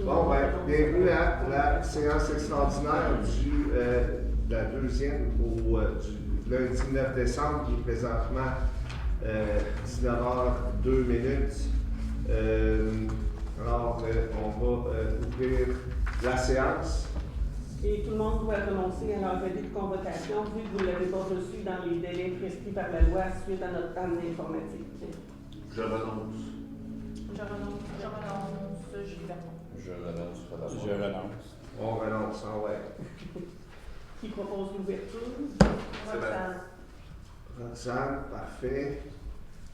Bon, ben, bienvenue à la séance extraordinaire de la deuxième du lundi 9 décembre, qui est présentement 19h02. Alors, on va ouvrir la séance. Et tout le monde doit renoncer à leur délai de convocation, vu que vous ne l'avez pas reçu dans les délais prescrits par la loi suite à notre panne informatique. Je renonce. Je renonce, Julie Bertrand. Je renonce. Je renonce. On renonce, hein, ouais. Qui propose l'ouverture? Roxane. Roxane, parfait.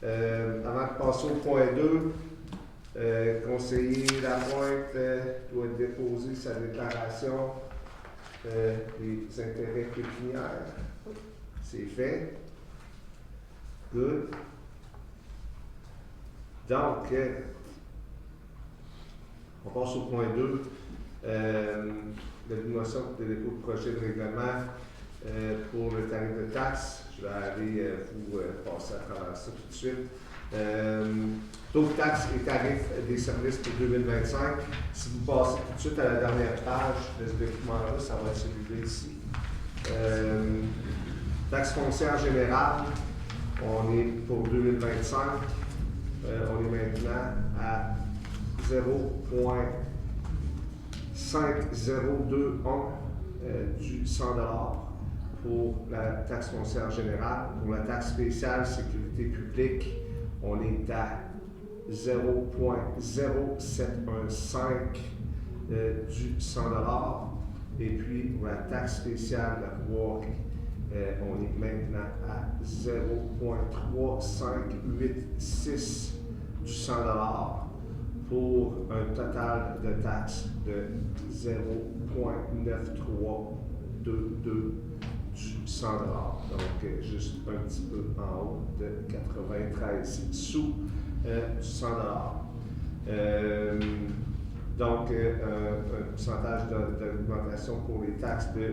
Avant de passer au point 2, conseiller Lapointe doit déposer sa déclaration des intérêts pécuniaires. C'est fait. Good. Donc, on passe au point 2. L'évaluation de dépôt de projet de règlement pour le tarif de taxe. Je vais aller vous passer à travers ça tout de suite. Taux de taxe et tarifs des services pour 2025. Si vous passez tout de suite à la dernière page de ce document-là, ça va être celui-là ici. Taxe foncière générale, on est pour 2025, on est maintenant à 0,5021 du 100 $ pour la taxe foncière générale. Pour la taxe spéciale sécurité publique, on est à 0,0715 du 100 $. Et puis, pour la taxe spéciale de la voirie, on est maintenant à 0,3586 du 100 $ pour un total de taxes de 0,9322 du 100 $. Donc, juste un petit peu en haut de 93 sous du 100 $. Donc, un pourcentage d'augmentation pour les taxes de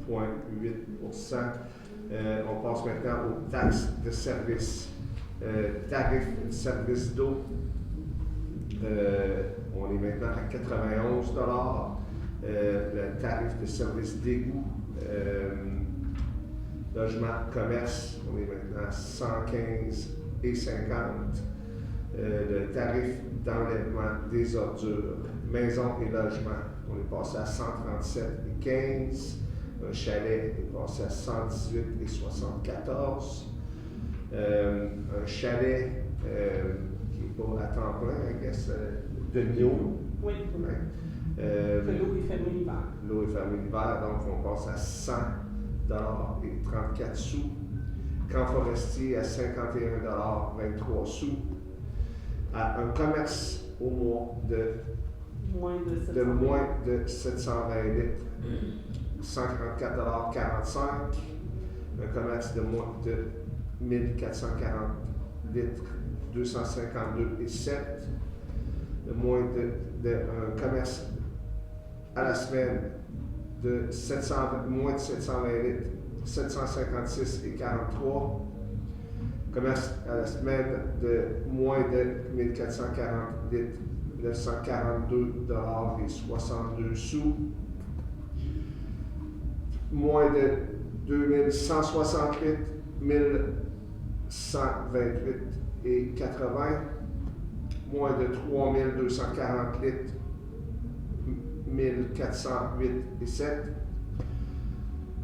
8,8 On passe maintenant aux taxes de service. Tarif de service d'eau, on est maintenant à 91 $. Le tarif de service d'égout, logement, commerce, on est maintenant à 115,50 le tarif d'enlèvement des ordures, maison et logement, on est passé à 137,15 un chalet est passé à 118,74 un chalet qui n'est pas à temps plein, I guess, de l'eau. Oui. Que l'eau est fermée l'hiver. L'eau est fermée l'hiver, donc on passe à 100 $ et 34 sous. Camp forestier à 51 $ 23 sous. À un commerce au mois de moins de 720 litres, 144 $ 45. Un commerce de moins de 1440 litres, 252,7. Un commerce à la semaine de moins de 720 litres, 756,43. Commerce à la semaine de moins de 1440 litres, 942 $ et 62 sous. Moins de 2160 litres, 1128 et 80. Moins de 3240 litres, 1408 et 7.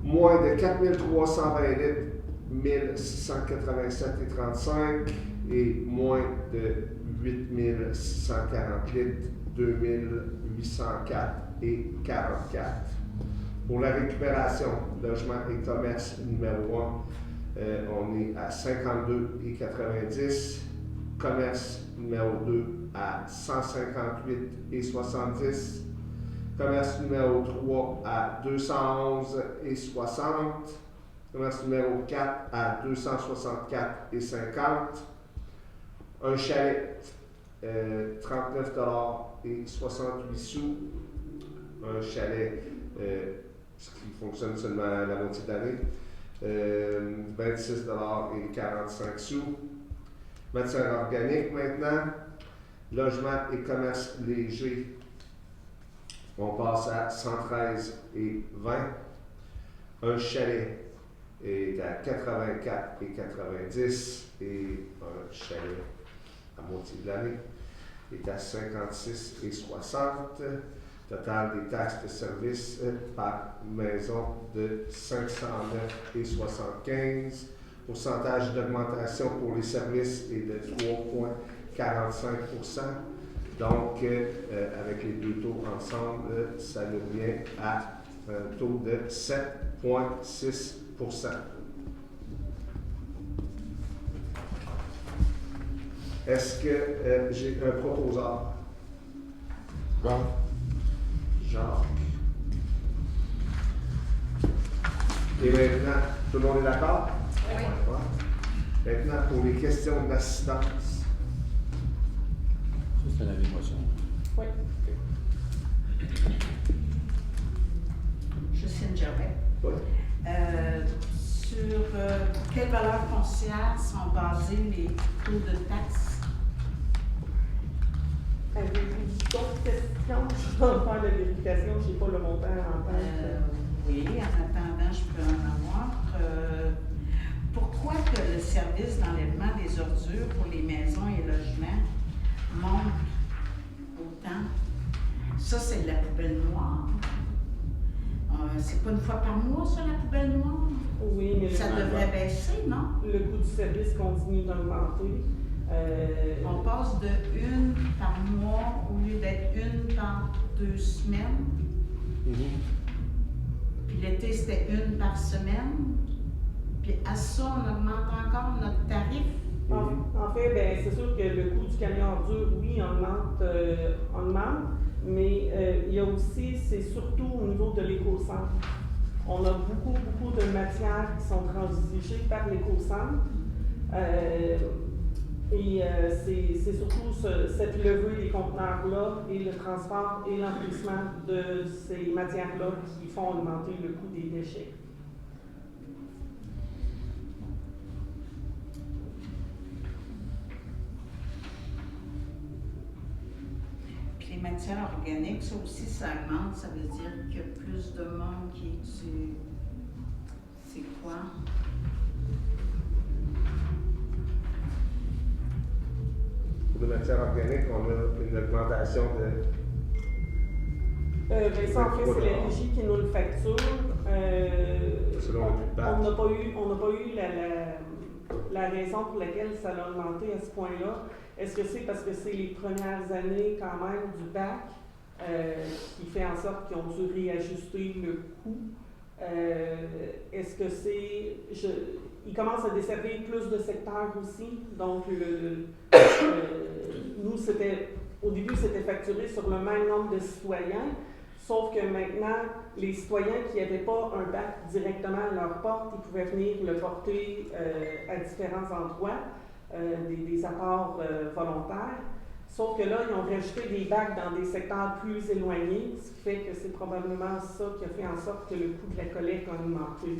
Moins de 4320 litres, 1687 et 35. Et moins de 8640 litres, 2804 et 44. Pour la récupération, logement et commerce numéro 1, on est à 52,90. Commerce numéro 2 à 158,70. Commerce numéro 3 à 211,60. Commerce numéro 4 à 264,50. Un chalet, 39 $ et 68 sous. Un chalet, ce qui fonctionne seulement à la moitié de l'année, 26 $ et 45 sous. Matière organique maintenant, logement et commerce léger, On passe à 113,20. Un chalet est à 84,90 et un chalet à moitié de l'année est à 56,60. Total des taxes de service par maison de 509,75. Pourcentage d'augmentation pour les services est de 3,45 %. Donc, avec les deux taux ensemble, ça nous vient à un taux de 7,6 %. Est-ce que j'ai un proposeur? Bon. Jacques. Et maintenant, tout le monde est d'accord? Oui. Ouais. Maintenant, pour les questions d'assistance. Ça, c'est l'année prochaine. Oui. Justine Gervais. Oui. Sur quelles valeurs foncières sont basés les taux de taxes? Avez-vous d'autres questions? Je vais faire la vérification, je n'ai pas le montant en tête. Oui, en attendant, je peux en avoir. Pourquoi que le service d'enlèvement des ordures pour les maisons et logements monte autant? Ça, c'est de la poubelle noire. C'est pas une fois par mois, ça, la poubelle noire? Oui, mais Ça devrait baisser, non? le coût du service continue d'augmenter. On passe de une par mois au lieu d'être une par 2 semaines. Puis l'été, c'était une par semaine. Puis à ça, on augmente encore notre tarif. En fait, ben, c'est sûr que le coût du camion dur, oui, augmente, mais il y a aussi, c'est surtout au niveau de l'éco-centre. On a beaucoup de matières qui sont transigées par l'éco-centre. C'est surtout cette levée des conteneurs-là et le transport et l'emplissement de ces matières-là qui font augmenter le coût des déchets. Puis les matières organiques, ça aussi, ça augmente. Ça veut dire qu'il y a plus de monde qui utilise. C'est quoi? Pour les matières organiques, on a une augmentation de. Ça, en fait, c'est la régie qui nous le facture. Selon le bac. On n'a pas eu la raison pour laquelle ça a augmenté à ce point-là. Est-ce que c'est parce que c'est les premières années quand même du bac qui fait en sorte qu'ils ont dû réajuster le coût? Est-ce que c'est... Ils commencent à desservir plus de secteurs aussi. Donc, nous, au début, c'était facturé sur le même nombre de citoyens. Sauf que maintenant, les citoyens qui n'avaient pas un bac directement à leur porte, ils pouvaient venir le porter à différents endroits, des apports volontaires. Sauf que là, ils ont rajouté des bacs dans des secteurs plus éloignés, ce qui fait que c'est probablement ça qui a fait en sorte que le coût de la collecte a augmenté.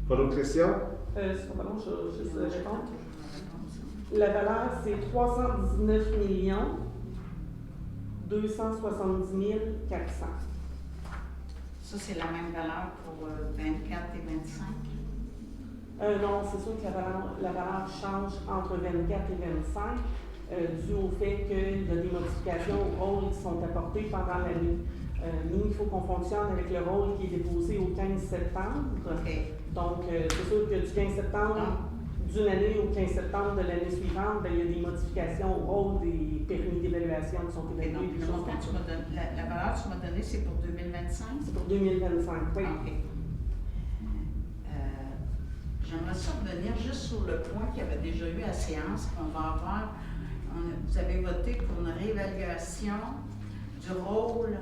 Pas d'autres questions? Pardon, je vais juste répondre. La valeur, c'est 319 270 400. Ça, c'est la même valeur pour 24 et 25? Non, c'est sûr que la valeur change entre 24 et 25 dû au fait qu'il y a des modifications aux rôles qui sont apportés pendant l'année. Nous, il faut qu'on fonctionne avec le rôle qui est déposé au 15 septembre. Okay. Donc, c'est sûr que du 15 septembre d'une année au 15 septembre de l'année suivante, ben, il y a des modifications au rôle des permis d'évaluation qui sont évalués. Donc, le montant, la valeur que tu m'as donnée, c'est pour 2025? C'est pour 2025, oui. OK. J'aimerais ça revenir juste sur le point qu'il y avait déjà eu à la séance, qu'on va avoir. Vous avez voté pour une réévaluation du rôle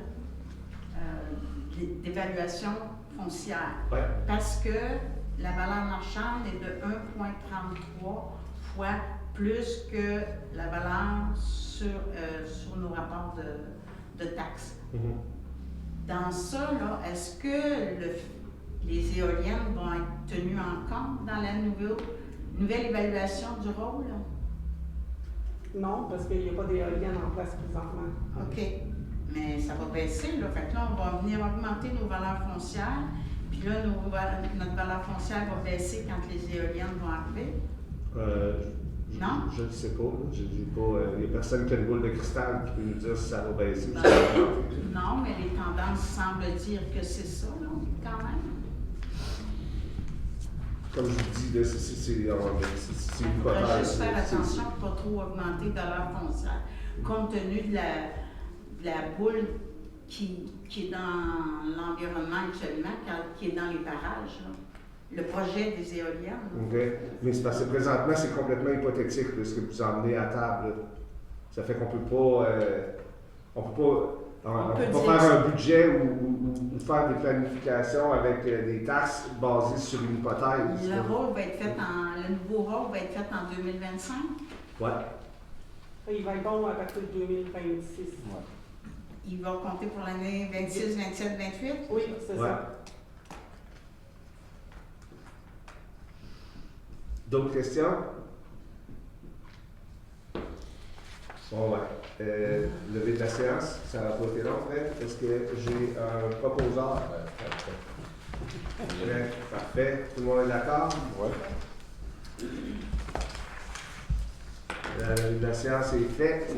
d'évaluation foncière. Oui. Parce que la valeur marchande est de 1,33 fois plus que la valeur sur nos rapports de taxes. Dans ça, là, est-ce que les éoliennes vont être tenues en en compte dans la nouvelle évaluation du rôle? Non, parce qu'il n'y a pas d'éolienne en place présentement. OK. Mais ça va baisser, là. Fait que là, on va venir augmenter nos valeurs foncières. Puis là, notre valeur foncière va baisser quand les éoliennes vont arriver. Non? Je ne sais pas. Il n'y a personne qui a une boule de cristal qui peut nous dire si ça va baisser ou Non. si ça va augmenter. Non, mais les tendances semblent dire que c'est ça, là, quand même. Comme je vous dis, là, c'est une Il faudrait hypothèse. juste faire attention pour ne pas trop augmenter de valeur foncière, compte tenu de la boule qui est dans l'environnement actuellement, qui est dans les barrages, là. Le projet des éoliennes. OK. Mais c'est parce que présentement, c'est complètement hypothétique, là, ce que vous emmenez à table. Là. Ça fait qu'on peut pas. On peut pas faire un budget ou faire des planifications avec des taxes basées sur une hypothèse. Le nouveau rôle va être fait en 2025. Ouais. Il va être bon à partir de 2026. Ouais. Il va compter pour l'année 26, 27, 28. Oui, c'est Ouais. ça. D'autres questions? Bon, ouais. Lever de la séance, ça n'a pas été long, Fred. Est-ce que j'ai un proposeur? Fred, parfait. Tout le monde est d'accord? Ouais. La levée de la séance est faite.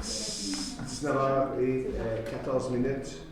19h14.